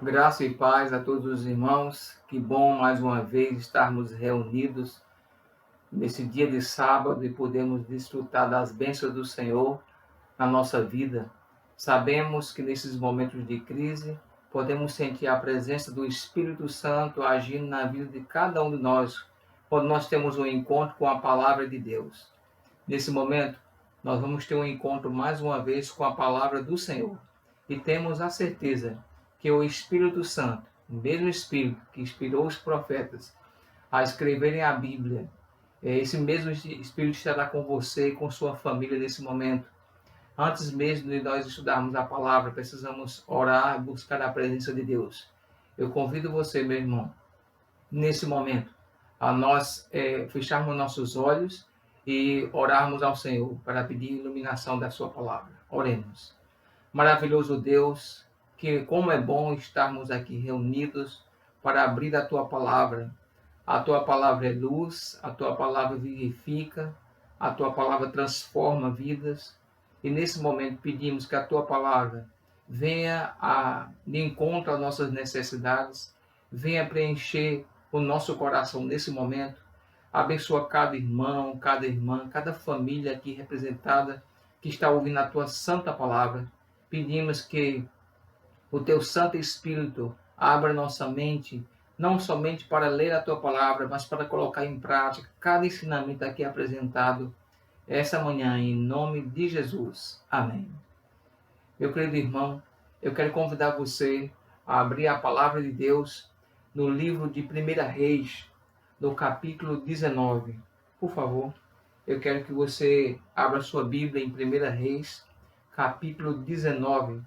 Graça e paz a todos os irmãos. Que bom mais uma vez estarmos reunidos nesse dia de sábado e podemos desfrutar das bênçãos do Senhor na nossa vida. Sabemos que nesses momentos de crise podemos sentir a presença do Espírito Santo agindo na vida de cada um de nós, quando nós temos um encontro com a palavra de Deus. Nesse momento, nós vamos ter um encontro mais uma vez com a palavra do Senhor e temos a certeza que o Espírito Santo, o mesmo Espírito que inspirou os profetas a escreverem a Bíblia, esse mesmo Espírito estará com você e com sua família nesse momento. Antes mesmo de nós estudarmos a palavra, precisamos orar, buscar a presença de Deus. Eu convido você, meu irmão, nesse momento, a nós fecharmos nossos olhos e orarmos ao Senhor para pedir iluminação da sua palavra. Oremos. Maravilhoso Deus, que como é bom estarmos aqui reunidos para abrir a tua palavra. A tua palavra é luz, a tua palavra vivifica, a tua palavra transforma vidas. E nesse momento pedimos que a tua palavra venha de encontro às nossas necessidades, venha preencher o nosso coração nesse momento. Abençoa cada irmão, cada irmã, cada família aqui representada que está ouvindo a tua santa palavra. Pedimos que o teu Santo Espírito abra nossa mente, não somente para ler a tua palavra, mas para colocar em prática cada ensinamento aqui apresentado essa manhã, em nome de Jesus. Amém. Meu querido irmão, eu quero convidar você a abrir a palavra de Deus no livro de 1 Reis, no capítulo 19. Por favor, eu quero que você abra sua Bíblia em 1 Reis, capítulo 19.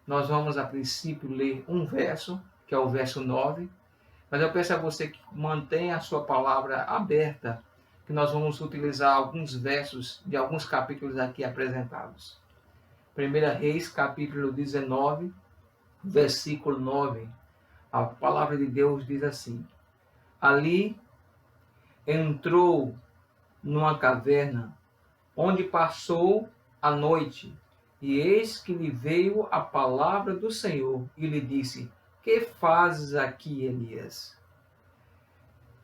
Nós vamos, a princípio, ler um verso, que é o verso 9, mas eu peço a você que mantenha a sua palavra aberta, que nós vamos utilizar alguns versos de alguns capítulos aqui apresentados. 1 Reis, capítulo 19, versículo 9. A palavra de Deus diz assim: Ali entrou numa caverna, onde passou a noite, e eis que lhe veio a palavra do Senhor, e lhe disse: Que fazes aqui, Elias?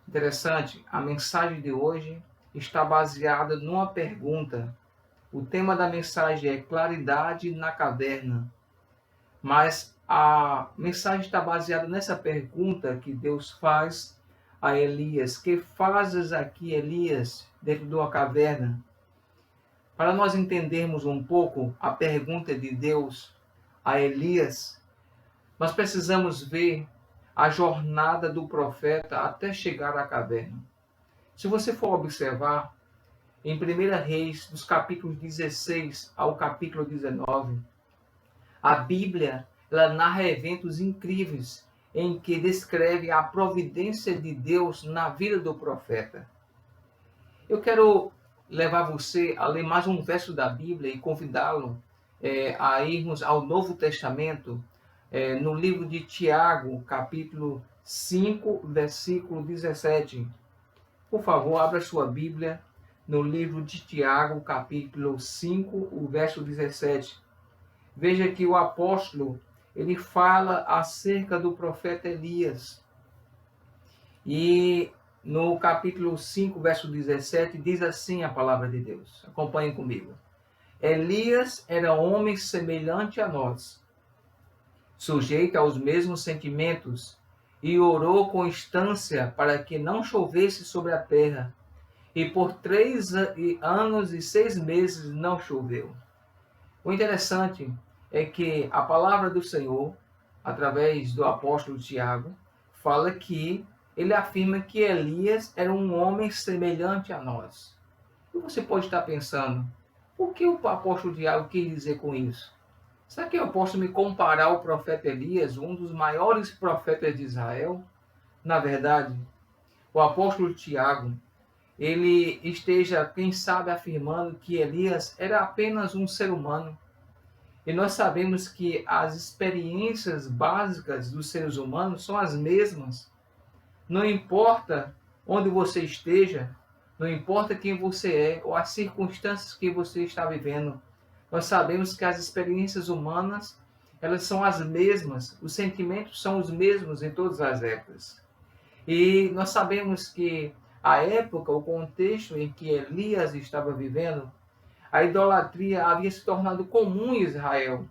Interessante, a mensagem de hoje está baseada numa pergunta. O tema da mensagem é claridade na caverna. Mas a mensagem está baseada nessa pergunta que Deus faz a Elias: Que fazes aqui, Elias, dentro de uma caverna? Para nós entendermos um pouco a pergunta de Deus a Elias, nós precisamos ver a jornada do profeta até chegar à caverna. Se você for observar, em 1 Reis, dos capítulos 16 ao capítulo 19, a Bíblia ela narra eventos incríveis em que descreve a providência de Deus na vida do profeta. Eu quero levar você a ler mais um verso da Bíblia e convidá-lo a irmos ao Novo Testamento, no livro de Tiago, capítulo 5, versículo 17. Por favor, abra sua Bíblia no livro de Tiago, capítulo 5, o verso 17. Veja que o apóstolo, ele fala acerca do profeta Elias. E no capítulo 5, verso 17, diz assim a palavra de Deus. Acompanhem comigo. Elias era homem semelhante a nós, sujeito aos mesmos sentimentos, e orou com instância para que não chovesse sobre a terra. E por 3 anos e 6 meses não choveu. O interessante é que a palavra do Senhor, através do apóstolo Tiago, fala que ele afirma que Elias era um homem semelhante a nós. E você pode estar pensando, o que o apóstolo Tiago quer dizer com isso? Será que eu posso me comparar ao profeta Elias, um dos maiores profetas de Israel? Na verdade, o apóstolo Tiago, ele esteja, quem sabe, afirmando que Elias era apenas um ser humano. E nós sabemos que as experiências básicas dos seres humanos são as mesmas. Não importa onde você esteja, não importa quem você é ou as circunstâncias que você está vivendo, nós sabemos que as experiências humanas, elas são as mesmas, os sentimentos são os mesmos em todas as épocas. E nós sabemos que a época, o contexto em que Elias estava vivendo, a idolatria havia se tornado comum em Israel.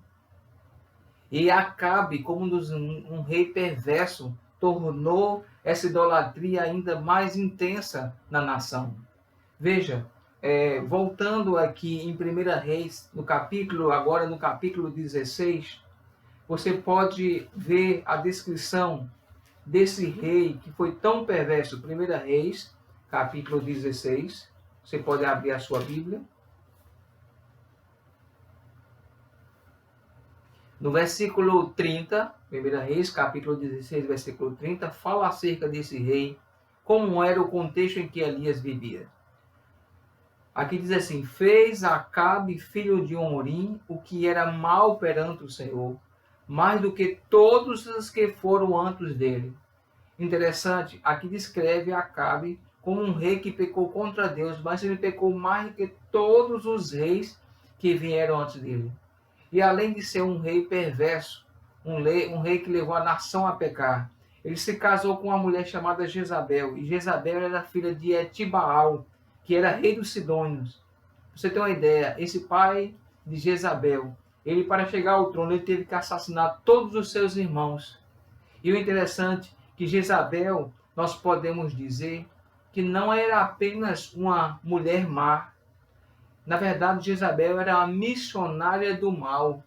E Acabe, como um rei perverso, tornou essa idolatria ainda mais intensa na nação. Veja, voltando aqui em 1 Reis, agora no capítulo 16, você pode ver a descrição desse rei que foi tão perverso. 1 Reis, capítulo 16, você pode abrir a sua Bíblia. No versículo 30, 1 Reis, capítulo 16, versículo 30, fala acerca desse rei, como era o contexto em que Elias vivia. Aqui diz assim: fez Acabe, filho de Orim, o que era mal perante o Senhor, mais do que todos os que foram antes dele. Interessante, aqui descreve Acabe como um rei que pecou contra Deus, mas ele pecou mais do que todos os reis que vieram antes dele. E além de ser um rei perverso, um rei que levou a nação a pecar, ele se casou com uma mulher chamada Jezabel. E Jezabel era filha de Etibaal, que era rei dos Sidônios. Pra você ter uma ideia, esse pai de Jezabel, ele para chegar ao trono, ele teve que assassinar todos os seus irmãos. E o interessante é que Jezabel, nós podemos dizer que não era apenas uma mulher má. Na verdade, Jezabel era uma missionária do mal.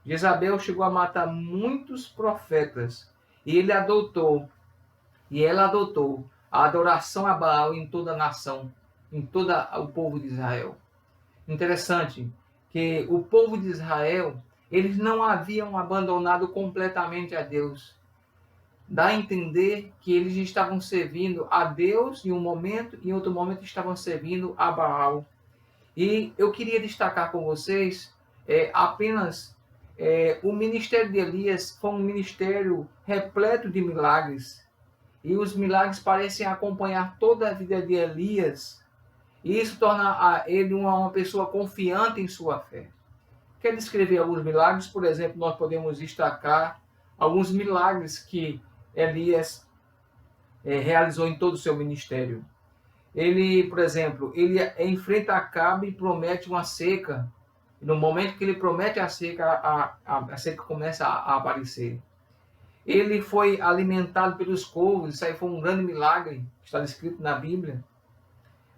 Jezabel chegou a matar muitos profetas e ela adotou a adoração a Baal em toda a nação, em todo o povo de Israel. Interessante que o povo de Israel, eles não haviam abandonado completamente a Deus. Dá a entender que eles estavam servindo a Deus em um momento e em outro momento estavam servindo a Baal. E eu queria destacar com vocês apenas o ministério de Elias foi um ministério repleto de milagres. E os milagres parecem acompanhar toda a vida de Elias. E isso torna ele uma pessoa confiante em sua fé. Quer descrever alguns milagres? Por exemplo, nós podemos destacar alguns milagres que Elias realizou em todo o seu ministério. Ele, por exemplo, ele enfrenta Acabe e promete uma seca. E no momento que ele promete a seca, a seca começa a aparecer. Ele foi alimentado pelos corvos, isso aí foi um grande milagre, está descrito na Bíblia.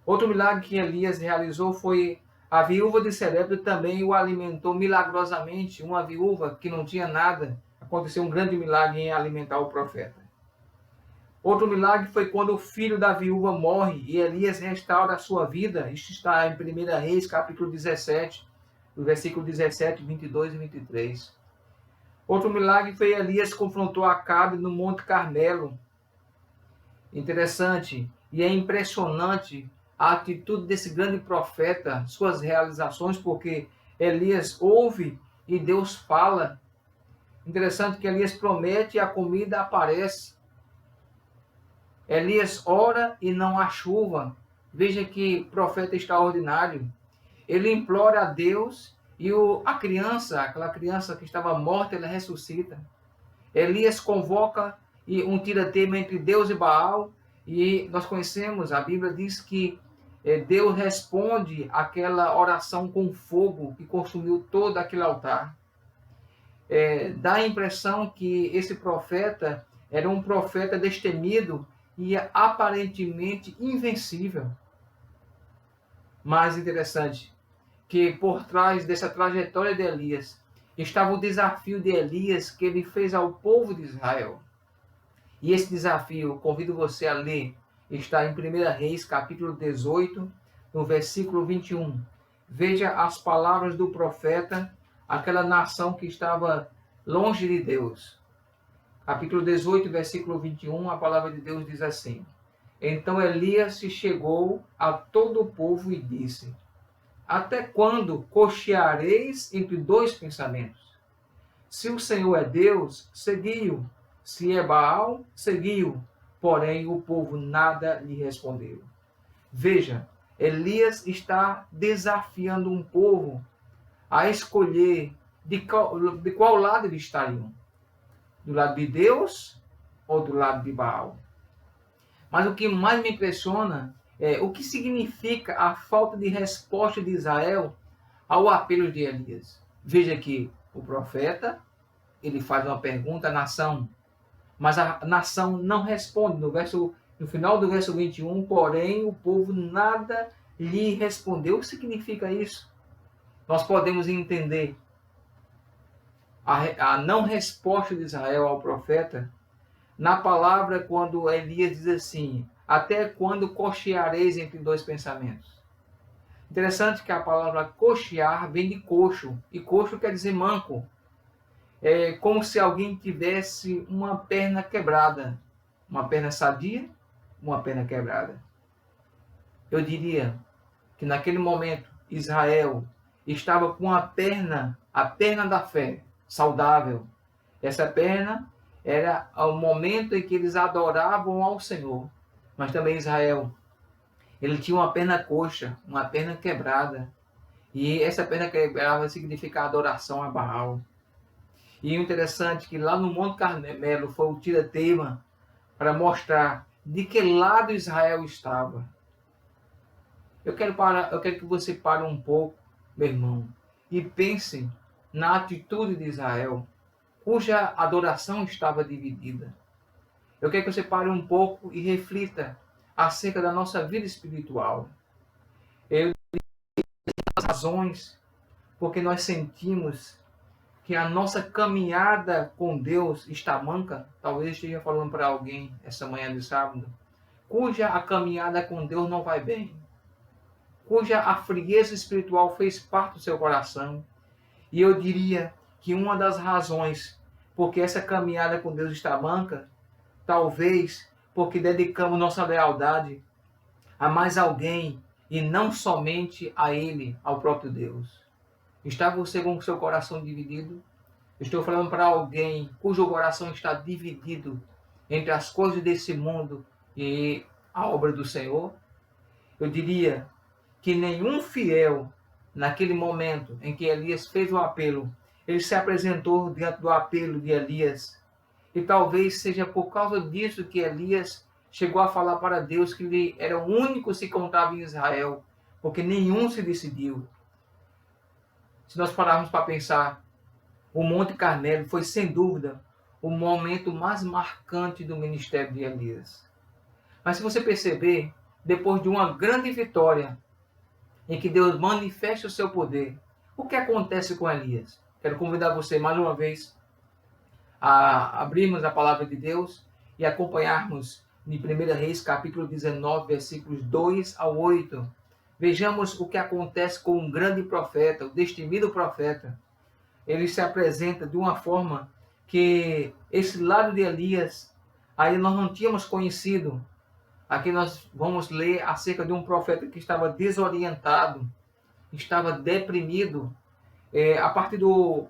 Outro milagre que Elias realizou foi a viúva de Sarepta também o alimentou milagrosamente, uma viúva que não tinha nada. Aconteceu um grande milagre em alimentar o profeta. Outro milagre foi quando o filho da viúva morre e Elias restaura a sua vida. Isso está em 1 Reis, capítulo 17, no versículo 17, 22 e 23. Outro milagre foi Elias confrontou Acabe no Monte Carmelo. Interessante e é impressionante a atitude desse grande profeta, suas realizações, porque Elias ouve e Deus fala. Interessante que Elias promete e a comida aparece. Elias ora e não há chuva. Veja que profeta extraordinário. Ele implora a Deus e aquela criança que estava morta, ela ressuscita. Elias convoca um tira-teima entre Deus e Baal. E nós conhecemos, a Bíblia diz que Deus responde aquela oração com fogo que consumiu todo aquele altar. Dá a impressão que esse profeta era um profeta destemido e aparentemente invencível. Mas interessante que por trás dessa trajetória de Elias estava o desafio de Elias que ele fez ao povo de Israel. E esse desafio, convido você a ler, está em 1 Reis, capítulo 18, no versículo 21. Veja as palavras do profeta, aquela nação que estava longe de Deus. Capítulo 18, versículo 21, a palavra de Deus diz assim: Então Elias se chegou a todo o povo e disse: Até quando cocheareis entre dois pensamentos? Se o Senhor é Deus, segui-o. Se é Baal, segui-o. Porém, o povo nada lhe respondeu. Veja, Elias está desafiando um povo a escolher de qual lado eles estariam? Do lado de Deus ou do lado de Baal? Mas o que mais me impressiona é o que significa a falta de resposta de Israel ao apelo de Elias. Veja que o profeta, ele faz uma pergunta à nação, mas a nação não responde. No final do verso 21, porém, o povo nada lhe respondeu. O que significa isso? Nós podemos entender a não resposta de Israel ao profeta na palavra quando Elias diz assim: até quando cocheareis entre dois pensamentos? Interessante que a palavra cochear vem de coxo, e coxo quer dizer manco. É como se alguém tivesse uma perna quebrada, uma perna sadia, uma perna quebrada. Eu diria que naquele momento Israel estava com a perna da fé, saudável. Essa perna era o momento em que eles adoravam ao Senhor. Mas também Israel, ele tinha uma perna coxa, uma perna quebrada. E essa perna quebrada significa adoração a Baal. E o interessante é que lá no Monte Carmelo foi o tira-teima para mostrar de que lado Israel estava. Eu quero que você pare um pouco, meu irmão, e pense na atitude de Israel, cuja adoração estava dividida. Eu quero que você pare um pouco e reflita acerca da nossa vida espiritual. Eu as razões porque nós sentimos que a nossa caminhada com Deus está manca. Talvez esteja falando para alguém essa manhã de sábado, cuja a caminhada com Deus não vai bem, cuja a frieza espiritual fez parte do seu coração. E eu diria que uma das razões porque essa caminhada com Deus está manca, talvez porque dedicamos nossa lealdade a mais alguém e não somente a Ele, ao próprio Deus. Está você com o seu coração dividido? Estou falando para alguém cujo coração está dividido entre as coisas desse mundo e a obra do Senhor? Eu diria que nenhum fiel, naquele momento em que Elias fez o apelo, ele se apresentou diante do apelo de Elias. E talvez seja por causa disso que Elias chegou a falar para Deus que ele era o único que se encontrava em Israel, porque nenhum se decidiu. Se nós pararmos para pensar, o Monte Carmelo foi, sem dúvida, o momento mais marcante do ministério de Elias. Mas se você perceber, depois de uma grande vitória, em que Deus manifesta o seu poder, o que acontece com Elias? Quero convidar você mais uma vez a abrirmos a palavra de Deus e acompanharmos em 1 Reis, capítulo 19, versículos 2 ao 8. Vejamos o que acontece com um grande profeta, o destemido profeta. Ele se apresenta de uma forma que esse lado de Elias, aí nós não tínhamos conhecido. Aqui nós vamos ler acerca de um profeta que estava desorientado, estava deprimido. A partir do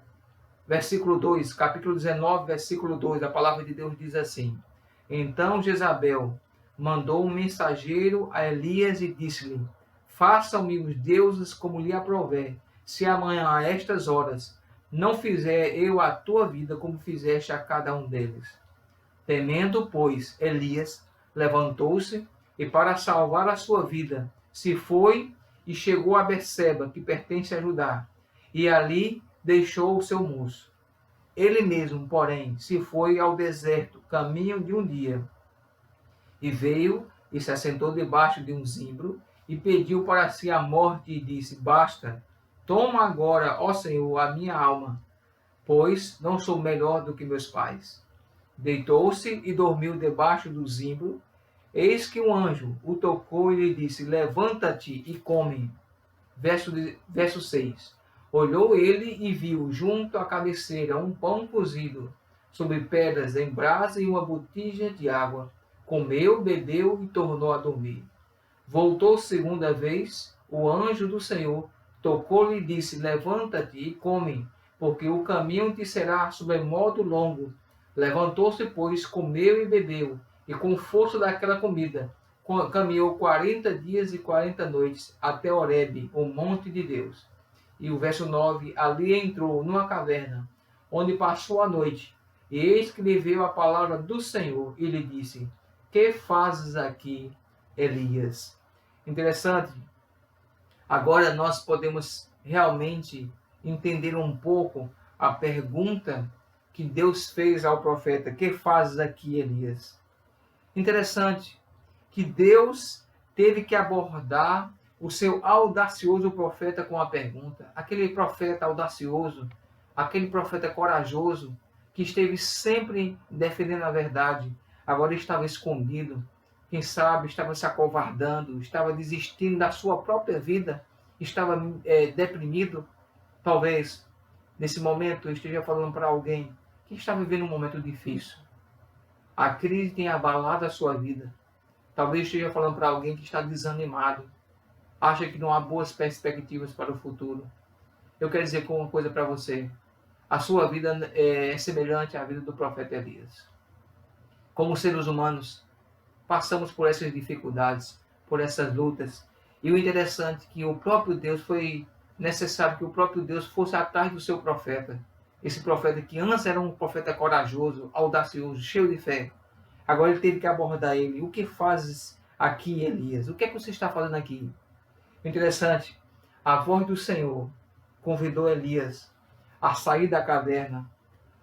versículo 2, capítulo 19, versículo 2, a palavra de Deus diz assim: Então Jezabel mandou um mensageiro a Elias e disse-lhe: Façam-me os deuses como lhe aprouver, se amanhã a estas horas não fizer eu a tua vida como fizeste a cada um deles. Temendo, pois, Elias levantou-se e, para salvar a sua vida, se foi e chegou a Berseba, que pertence a Judá, e ali deixou o seu moço. Ele mesmo, porém, se foi ao deserto, caminho de um dia, e veio e se assentou debaixo de um zimbro, e pediu para si a morte, e disse: Basta, toma agora, ó Senhor, a minha alma, pois não sou melhor do que meus pais. Deitou-se e dormiu debaixo do zimbro. Eis que um anjo o tocou e lhe disse: Levanta-te e come. Verso 6. Olhou ele e viu junto à cabeceira um pão cozido sobre pedras em brasa e uma botija de água. Comeu, bebeu e tornou a dormir. Voltou segunda vez, o anjo do Senhor tocou-lhe e disse: Levanta-te e come, porque o caminho te será sobremodo longo. Levantou-se, pois, comeu e bebeu, e com força daquela comida caminhou 40 dias e 40 noites até Horebe, o monte de Deus. E o verso 9, ali entrou numa caverna, onde passou a noite. E eis que lhe veio a palavra do Senhor e lhe disse: que fazes aqui, Elias? Interessante. Agora nós podemos realmente entender um pouco a pergunta que Deus fez ao profeta: que fazes aqui, Elias? Interessante que Deus teve que abordar o seu audacioso profeta com a pergunta. Aquele profeta audacioso, aquele profeta corajoso, que esteve sempre defendendo a verdade, agora estava escondido. Quem sabe estava se acovardando, estava desistindo da sua própria vida, estava deprimido. Talvez nesse momento eu esteja falando para alguém que está vivendo um momento difícil. A crise tem abalado a sua vida. Talvez esteja falando para alguém que está desanimado, acha que não há boas perspectivas para o futuro. Eu quero dizer uma coisa para você. A sua vida é semelhante à vida do profeta Elias. Como seres humanos, passamos por essas dificuldades, por essas lutas. E o interessante é que o próprio Deus foi necessário que o próprio Deus fosse atrás do seu profeta. Esse profeta que antes era um profeta corajoso, audacioso, cheio de fé. Agora ele teve que abordar ele. O que fazes aqui, Elias? O que é que você está fazendo aqui? Interessante, a voz do Senhor convidou Elias a sair da caverna,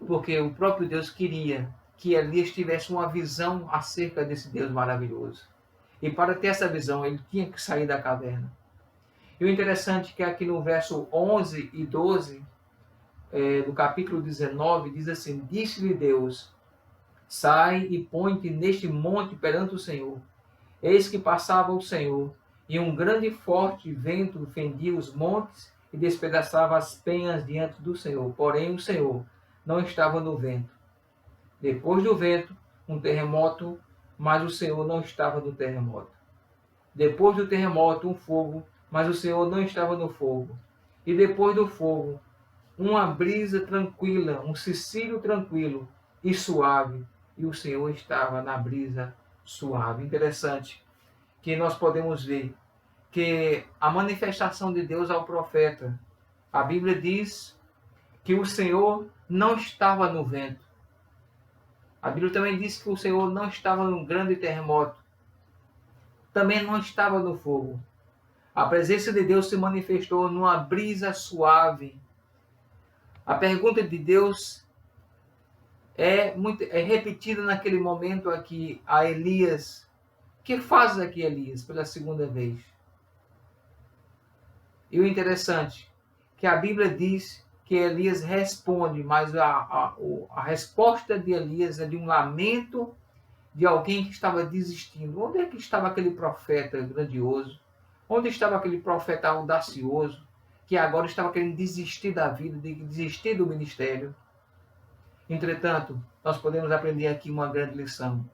porque o próprio Deus queria que Elias tivesse uma visão acerca desse Deus maravilhoso. E para ter essa visão, ele tinha que sair da caverna. E o interessante é que aqui no verso 11 e 12, do capítulo 19, diz assim: disse-lhe Deus: sai e põe-te neste monte perante o Senhor. Eis que passava o Senhor, e um grande e forte vento fendia os montes e despedaçava as penhas diante do Senhor. Porém o Senhor não estava no vento. Depois do vento, um terremoto, mas o Senhor não estava no terremoto. Depois do terremoto, um fogo, mas o Senhor não estava no fogo. E depois do fogo, uma brisa tranquila, um cicílio tranquilo e suave, e o Senhor estava na brisa suave. Interessante que nós podemos ver que a manifestação de Deus ao profeta, a Bíblia diz que o Senhor não estava no vento. A Bíblia também diz que o Senhor não estava num grande terremoto. Também não estava no fogo. A presença de Deus se manifestou numa brisa suave. A pergunta de Deus é repetida naquele momento aqui a Elias. O que fazes aqui, Elias, pela segunda vez? E o interessante que a Bíblia diz que Elias responde, mas a resposta de Elias é de um lamento de alguém que estava desistindo. Onde é que estava aquele profeta grandioso? Onde estava aquele profeta audacioso que agora estava querendo desistir da vida, desistir do ministério? Entretanto, nós podemos aprender aqui uma grande lição.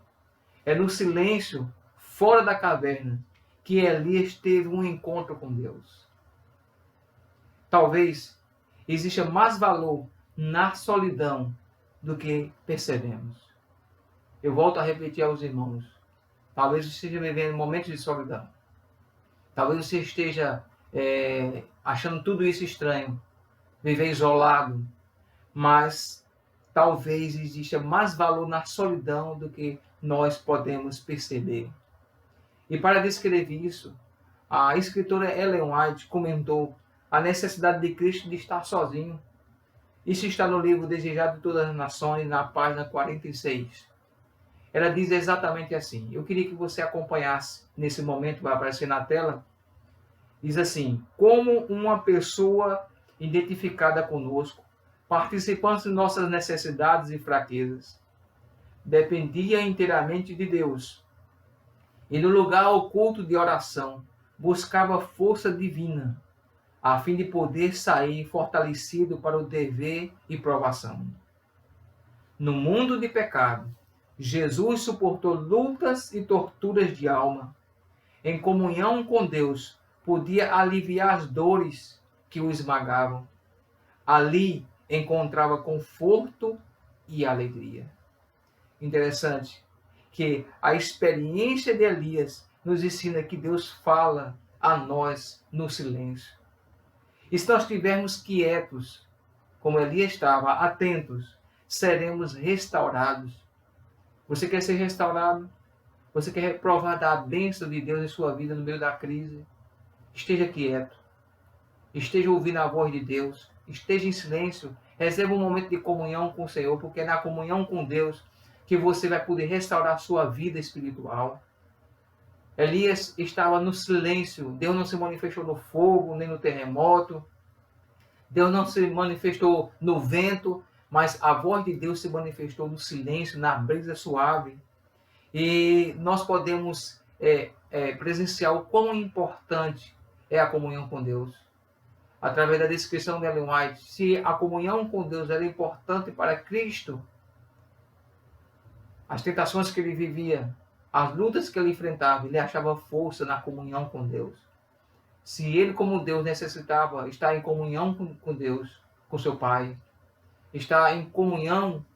É no silêncio, fora da caverna, que Elias teve um encontro com Deus. Talvez exista mais valor na solidão do que percebemos. Eu volto a repetir aos irmãos. Talvez você esteja vivendo momentos de solidão. Talvez você esteja achando tudo isso estranho. Viver isolado. Mas talvez exista mais valor na solidão do que nós podemos perceber. E para descrever isso, a escritora Ellen White comentou a necessidade de Cristo de estar sozinho. Isso está no livro Desejado de Todas as Nações, na página 46. Ela diz exatamente assim. Eu queria que você acompanhasse nesse momento, vai aparecer na tela. Diz assim: como uma pessoa identificada conosco, participando de nossas necessidades e fraquezas, dependia inteiramente de Deus. E no lugar oculto de oração, buscava força divina, a fim de poder sair fortalecido para o dever e provação. No mundo de pecado, Jesus suportou lutas e torturas de alma. Em comunhão com Deus, podia aliviar as dores que o esmagavam. Ali encontrava conforto e alegria. Interessante que a experiência de Elias nos ensina que Deus fala a nós no silêncio. E se nós estivermos quietos, como Elias estava, atentos, seremos restaurados. Você quer ser restaurado? Você quer provar da bênção de Deus em sua vida no meio da crise? Esteja quieto. Esteja ouvindo a voz de Deus. Esteja em silêncio. Reserve um momento de comunhão com o Senhor, porque é na comunhão com Deus que você vai poder restaurar a sua vida espiritual. Elias estava no silêncio. Deus não se manifestou no fogo, nem no terremoto. Deus não se manifestou no vento, mas a voz de Deus se manifestou no silêncio, na brisa suave. E nós podemos presenciar o quão importante é a comunhão com Deus. Através da descrição de Ellen White, se a comunhão com Deus era importante para Cristo, as tentações que ele vivia, as lutas que ele enfrentava, ele achava força na comunhão com Deus. Se ele, como Deus, necessitava estar em comunhão com Deus, com seu Pai, estar em comunhão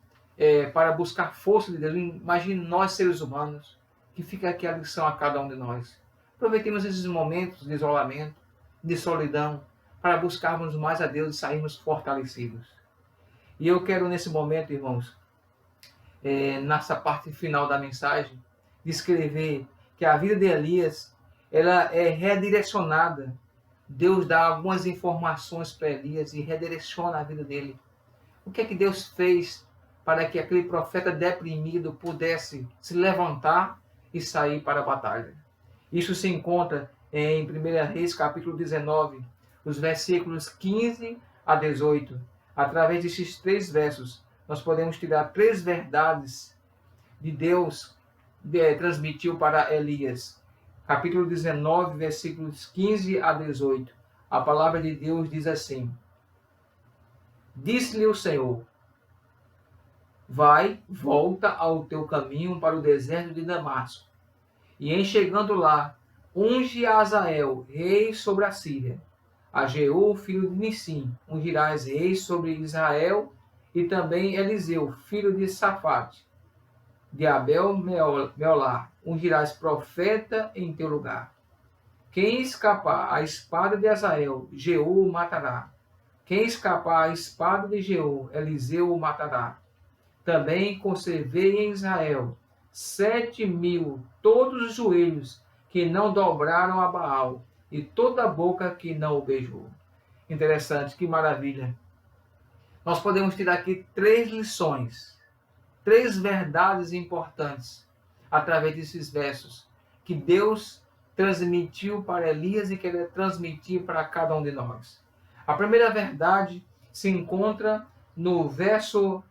para buscar força de Deus, imagine nós, seres humanos, que fica aqui a lição a cada um de nós. Aproveitemos esses momentos de isolamento, de solidão, para buscarmos mais a Deus e sairmos fortalecidos. E eu quero, nesse momento, irmãos, nessa parte final da mensagem, descrever que a vida de Elias ela é redirecionada. Deus dá algumas informações para Elias e redireciona a vida dele. O que é que Deus fez para que aquele profeta deprimido pudesse se levantar e sair para a batalha? Isso se encontra em 1 Reis, capítulo 19, os versículos 15 a 18. Através desses 3 versos, nós podemos tirar 3 verdades de Deus transmitiu para Elias. Capítulo 19, versículos 15 a 18. A palavra de Deus diz assim: Disse-lhe o Senhor: Vai, volta ao teu caminho para o deserto de Damasco, e em chegando lá, unge a Azael, rei sobre a Síria. A Jeú, filho de Nissim, ungirás rei sobre Israel, e também Eliseu, filho de Safate, de Abel-Meolá, ungirás profeta em teu lugar. Quem escapar à espada de Azael, Jeú o matará. Quem escapar à espada de Jeú, Eliseu o matará. Também conservei em Israel 7.000 todos os joelhos que não dobraram a Baal, e toda a boca que não o beijou. Interessante, que maravilha. Nós podemos tirar aqui 3 lições, 3 verdades importantes, através desses versos, que Deus transmitiu para Elias e quer transmitir para cada um de nós. A primeira verdade se encontra no verso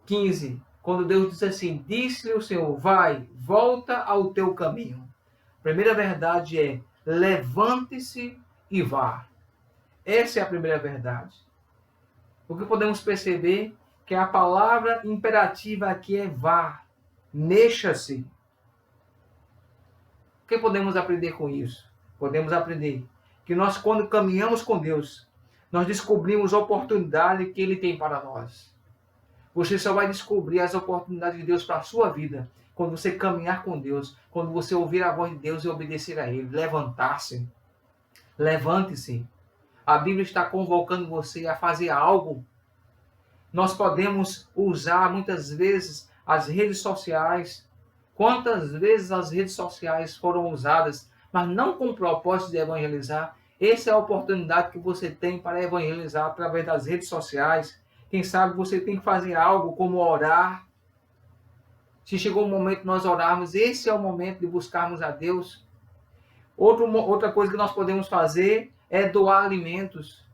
15, quando Deus diz assim: Disse-lhe o Senhor, vai, volta ao teu caminho. A primeira verdade é: levante-se e vá. Essa é a primeira verdade. O que podemos perceber que a palavra imperativa aqui é vá, mexa-se. O que podemos aprender com isso? Podemos aprender que nós, quando caminhamos com Deus, nós descobrimos a oportunidade que Ele tem para nós. Você só vai descobrir as oportunidades de Deus para a sua vida quando você caminhar com Deus, quando você ouvir a voz de Deus e obedecer a Ele. Levantar-se. Levante-se. A Bíblia está convocando você a fazer algo. Nós podemos usar muitas vezes as redes sociais. Quantas vezes as redes sociais foram usadas, mas não com o propósito de evangelizar? Essa é a oportunidade que você tem para evangelizar através das redes sociais. Quem sabe você tem que fazer algo como orar. Se chegou o momento de nós orarmos, esse é o momento de buscarmos a Deus. Outra coisa que nós podemos fazer é doar alimentos.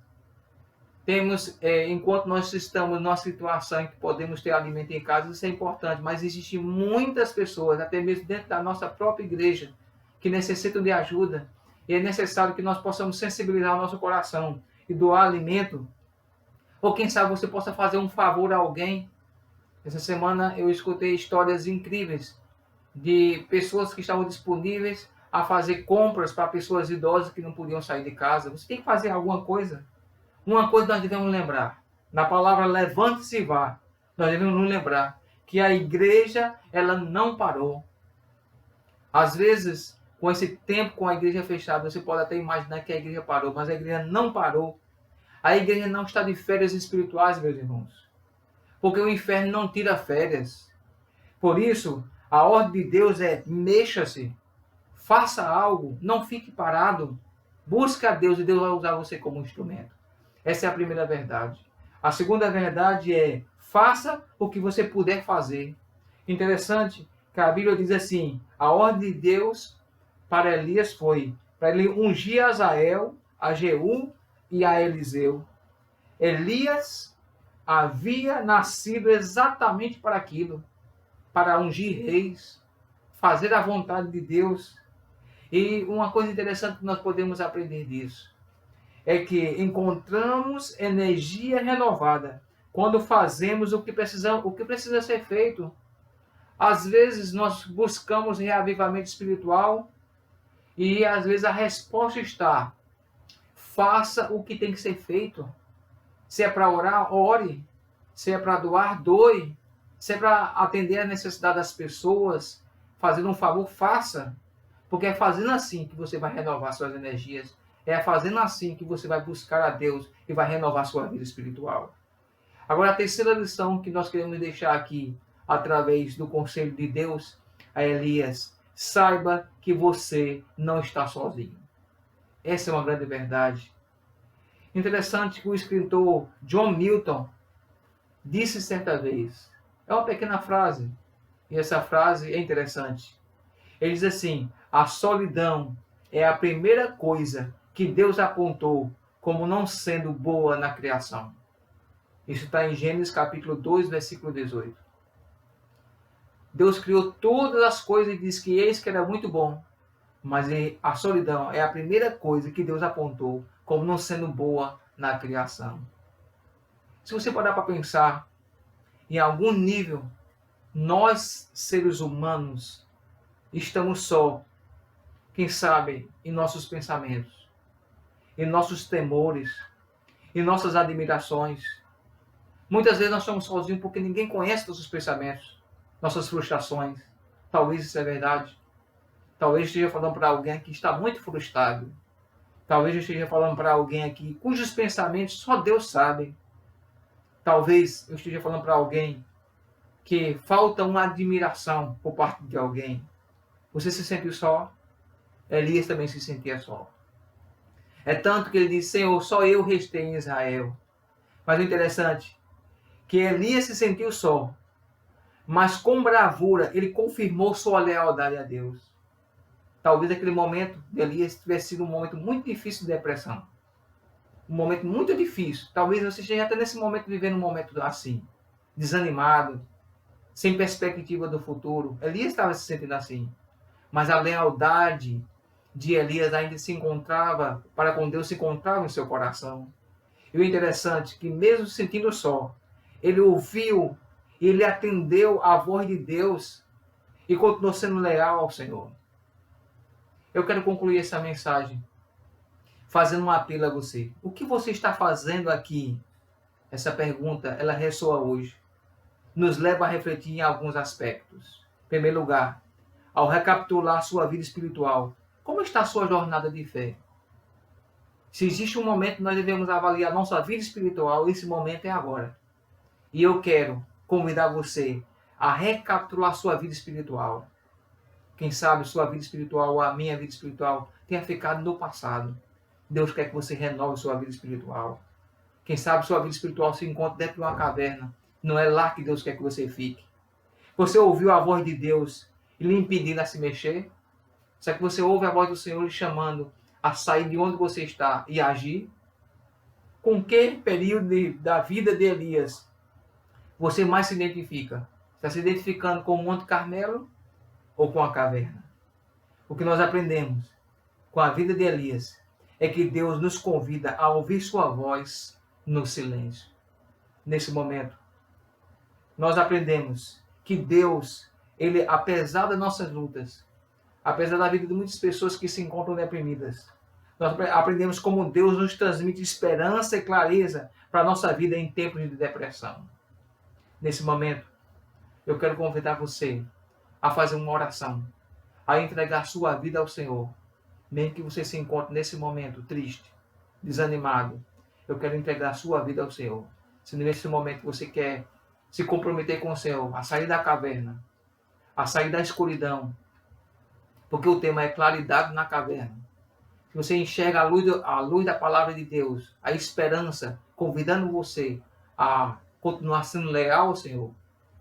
Enquanto nós estamos numa situação em que podemos ter alimento em casa, isso é importante, mas existem muitas pessoas, até mesmo dentro da nossa própria igreja, que necessitam de ajuda. E é necessário que nós possamos sensibilizar o nosso coração e doar alimento. Ou quem sabe você possa fazer um favor a alguém. Essa semana eu escutei histórias incríveis de pessoas que estavam disponíveis a fazer compras para pessoas idosas que não podiam sair de casa. Você tem que fazer alguma coisa. Uma coisa nós devemos lembrar. Na palavra levante-se e vá, nós devemos nos lembrar que a igreja ela não parou. Às vezes, com esse tempo com a igreja fechada, você pode até imaginar que a igreja parou, mas a igreja não parou. A igreja não está de férias espirituais, meus irmãos, porque o inferno não tira férias. Por isso, a ordem de Deus é: mexa-se, faça algo, não fique parado. Busque a Deus e Deus vai usar você como instrumento. Essa é a primeira verdade. A segunda verdade é: faça o que você puder fazer. Interessante que a Bíblia diz assim: a ordem de Deus para Elias foi para ele ungir Azael, a Jeú e a Eliseu. Elias havia nascido exatamente para aquilo, para ungir reis, fazer a vontade de Deus. E uma coisa interessante que nós podemos aprender disso é que encontramos energia renovada quando fazemos o que precisa ser feito. Às vezes nós buscamos reavivamento espiritual e às vezes a resposta está: faça o que tem que ser feito. Se é para orar, ore. Se é para doar, doe. Se é para atender a necessidade das pessoas, fazer um favor, faça. Porque é fazendo assim que você vai renovar suas energias. É fazendo assim que você vai buscar a Deus e vai renovar sua vida espiritual. Agora, a terceira lição que nós queremos deixar aqui, através do conselho de Deus a Elias: saiba que você não está sozinho. Essa é uma grande verdade. Interessante que o escritor John Milton disse certa vez, é uma pequena frase, e essa frase é interessante. Ele diz assim: a solidão é a primeira coisa que Deus apontou como não sendo boa na criação. Isso está em Gênesis capítulo 2, versículo 18. Deus criou todas as coisas e diz que eis que era muito bom, mas a solidão é a primeira coisa que Deus apontou como não sendo boa na criação. Se você parar para pensar, em algum nível, nós, seres humanos, estamos só, quem sabe, em nossos pensamentos, em nossos temores, em nossas admirações. Muitas vezes nós estamos sozinhos porque ninguém conhece nossos pensamentos, nossas frustrações. Talvez isso é verdade. Talvez eu esteja falando para alguém que está muito frustrado. Talvez eu esteja falando para alguém aqui cujos pensamentos só Deus sabe. Talvez eu esteja falando para alguém que falta uma admiração por parte de alguém. Você se sentiu só? Elias também se sentia só. É tanto que ele disse: Senhor, só eu restei em Israel. Mas o interessante é que Elias se sentiu só, mas com bravura ele confirmou sua lealdade a Deus. Talvez aquele momento de Elias tivesse sido um momento muito difícil de depressão. Um momento muito difícil. Talvez você esteja até nesse momento vivendo um momento assim, desanimado, sem perspectiva do futuro. Elias estava se sentindo assim. Mas a lealdade de Elias ainda se encontrava, para com Deus se encontrava em seu coração. E o interessante é que mesmo se sentindo só, ele ouviu e ele atendeu à voz de Deus e continuou sendo leal ao Senhor. Eu quero concluir essa mensagem fazendo um apelo a você. O que você está fazendo aqui? Essa pergunta, ela ressoa hoje. Nos leva a refletir em alguns aspectos. Em primeiro lugar, ao recapitular sua vida espiritual, como está a sua jornada de fé? Se existe um momento que nós devemos avaliar nossa vida espiritual, esse momento é agora. E eu quero convidar você a recapitular sua vida espiritual. Quem sabe sua vida espiritual ou a minha vida espiritual tenha ficado no passado. Deus quer que você renove sua vida espiritual. Quem sabe sua vida espiritual se encontra dentro de uma caverna. Não é lá que Deus quer que você fique. Você ouviu a voz de Deus e lhe impedindo a se mexer? Será que você ouve a voz do Senhor lhe chamando a sair de onde você está e agir? Com que período da vida de Elias você mais se identifica? Está se identificando com o Monte Carmelo ou com a caverna? O que nós aprendemos com a vida de Elias é que Deus nos convida a ouvir sua voz no silêncio. Nesse momento, nós aprendemos que Deus, ele, apesar das nossas lutas, apesar da vida de muitas pessoas que se encontram deprimidas, nós aprendemos como Deus nos transmite esperança e clareza para a nossa vida em tempos de depressão. Nesse momento, eu quero convidar você a fazer uma oração, a entregar sua vida ao Senhor. Mesmo que você se encontre nesse momento triste, desanimado, eu quero entregar sua vida ao Senhor. Se nesse momento você quer se comprometer com o Senhor, a sair da caverna, a sair da escuridão, porque o tema é claridade na caverna. Se você enxerga a luz da palavra de Deus, a esperança, convidando você a continuar sendo leal ao Senhor,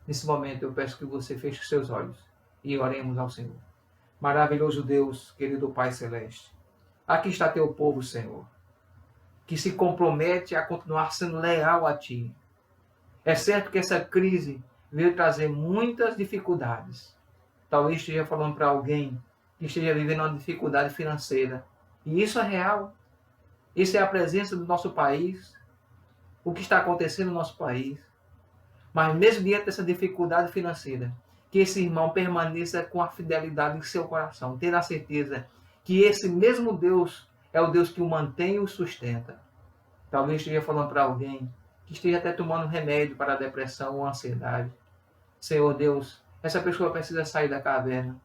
nesse momento eu peço que você feche os seus olhos e oremos ao Senhor. Maravilhoso Deus, querido Pai Celeste, aqui está teu povo, Senhor, que se compromete a continuar sendo leal a Ti. É certo que essa crise veio trazer muitas dificuldades. Talvez esteja falando para alguém que esteja vivendo uma dificuldade financeira. E isso é real. Isso é a presença do nosso país, o que está acontecendo no nosso país. Mas mesmo diante dessa dificuldade financeira, que esse irmão permaneça com a fidelidade em seu coração, tendo a certeza que esse mesmo Deus é o Deus que o mantém e o sustenta. Talvez esteja falando para alguém que esteja até tomando remédio para a depressão ou a ansiedade. Senhor Deus, essa pessoa precisa sair da caverna.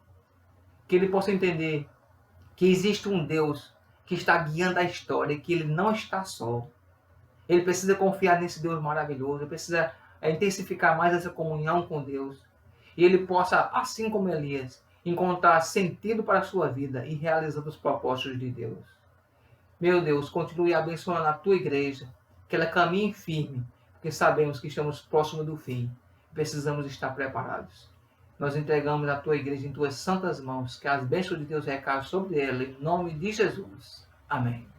Que ele possa entender que existe um Deus que está guiando a história e que ele não está só. Ele precisa confiar nesse Deus maravilhoso, ele precisa intensificar mais essa comunhão com Deus. E ele possa, assim como Elias, encontrar sentido para a sua vida e realizando os propósitos de Deus. Meu Deus, continue abençoando a tua igreja, que ela caminhe firme, porque sabemos que estamos próximos do fim. Precisamos estar preparados. Nós entregamos a tua igreja em tuas santas mãos, que as bênçãos de Deus recaiam sobre ela, em nome de Jesus. Amém.